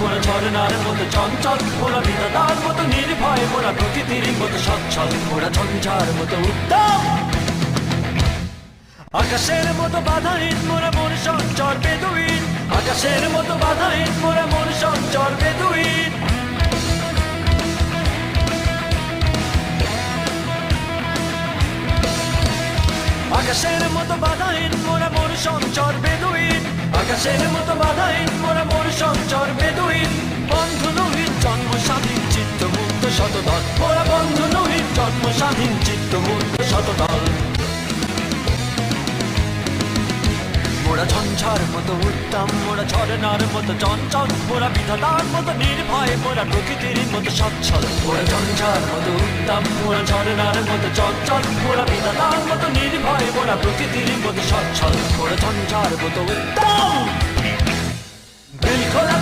মোরা ঝরনার মতো চঞ্চল, মোরা বিধাতার মতো নির্ভয়, মোরা প্রকৃতির মতো সচ্ছল, মোরা ঝঞ্ঝার মতো উত্তম। আকাশের মতো বাধাহীন মোরা মন সঞ্চর বেদুইন, আকাশের মতো বাধাহীন মোরা মন সঞ্চর বেদুইন। আকাশের মতো বাধাহীন মোরা মন সঞ্চর বেদুইন, আকাশের মতো বাধাহীন মোরা মন সঞ্চর বেদুইন। বন্ধু নহিত জন্ম স্বাধীন চিত্ত মুক্ত শতদল, মোরা বন্ধু নহিত জন্ম স্বাধীন চিত্ত মুক্ত শতদল। মোরা ঝঞ্ঝার মতো উত্তম, মোরা ঝরনার মতো চঞ্চল, মোরা বিধাতার মতো নির্ভয়, মোরা প্রকৃতির মতো সচ্ছল। মোরা ঝঞ্ঝার মতো উত্তম, মোরা ঝরনার মতো চঞ্চল, মোরা বিধাতার মতো নির্ভয়, মোরা প্রকৃতির মতো সচ্ছল, মোরা ঝঞ্ঝার মতো উত্তম। দিল খোলা